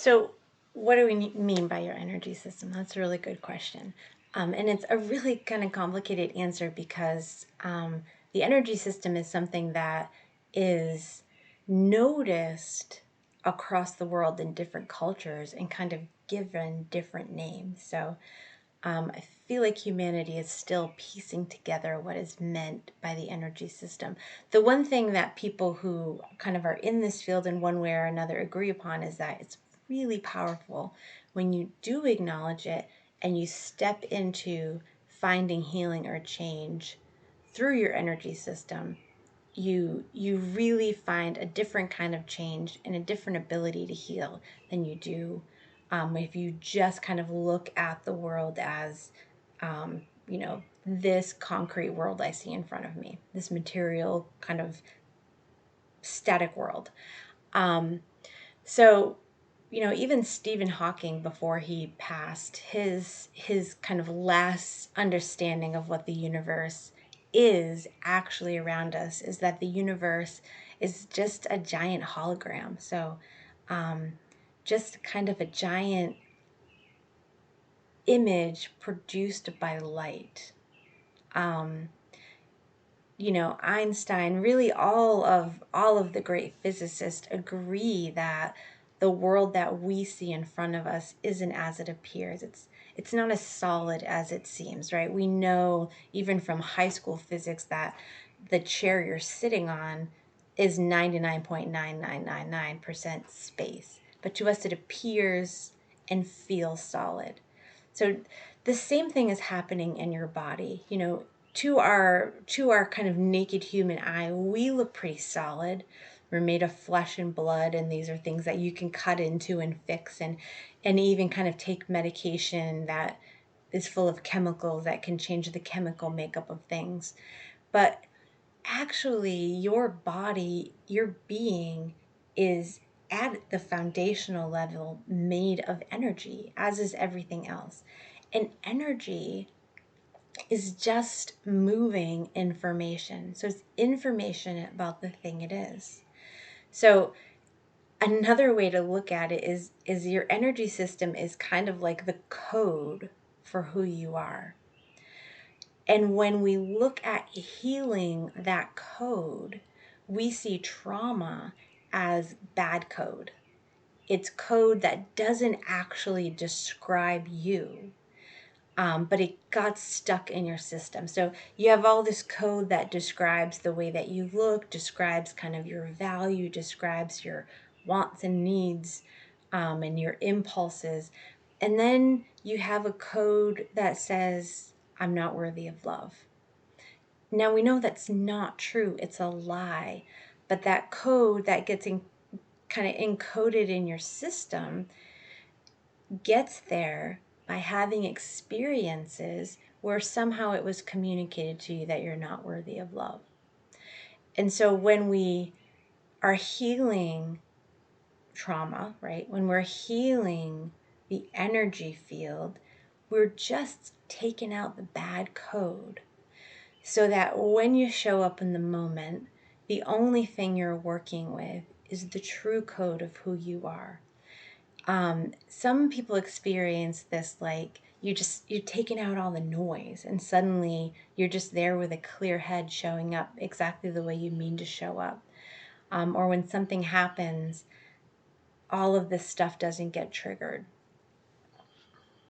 So, what do we mean by your energy system? That's a really good question. And it's a really kind of complicated answer because the energy system is something that is noticed across the world in different cultures and kind of given different names. So, I feel like humanity is still piecing together what is meant by the energy system. The one thing that people who kind of are in this field in one way or another agree upon is that it's really powerful when you do acknowledge it and you step into finding healing or change through your energy system. You really find a different kind of change and a different ability to heal than you do if you just kind of look at the world as this concrete world I see in front of me, this material kind of static world. um, so even Stephen Hawking, before he passed, his kind of last understanding of what the universe is actually around us is that the universe is just a giant hologram. So just kind of a giant image produced by light. um, Einstein, really all of the great physicists agree that the world that we see in front of us isn't as it appears. It's not as solid as it seems, right? We know even from high school physics that the chair you're sitting on is 99.9999% space, but to us it appears and feels solid. So the same thing is happening in your body. To our kind of naked human eye, we look pretty solid. We're made of flesh and blood, and these are things that you can cut into and fix, and even kind of take medication that is full of chemicals that can change the chemical makeup of things. But actually, your body, your being, is at the foundational level made of energy, as is everything else. And energy is just moving information. So it's information about the thing it is. So another way to look at it is your energy system is kind of like the code for who you are. And when we look at healing that code, we see trauma as bad code. It's code that doesn't actually describe you, but it got stuck in your system. So you have all this code that describes the way that you look, describes kind of your value, describes your wants and needs, and your impulses. And then you have a code that says, I'm not worthy of love. Now we know that's not true, it's a lie. But that code that gets kind of encoded in your system gets there by having experiences where somehow it was communicated to you that you're not worthy of love. And so when we are healing trauma, right, when we're healing the energy field, we're just taking out the bad code so that when you show up in the moment, the only thing you're working with is the true code of who you are. Some people experience this like you're taking out all the noise and suddenly you're just there with a clear head showing up exactly the way you mean to show up. Or when something happens, all of this stuff doesn't get triggered.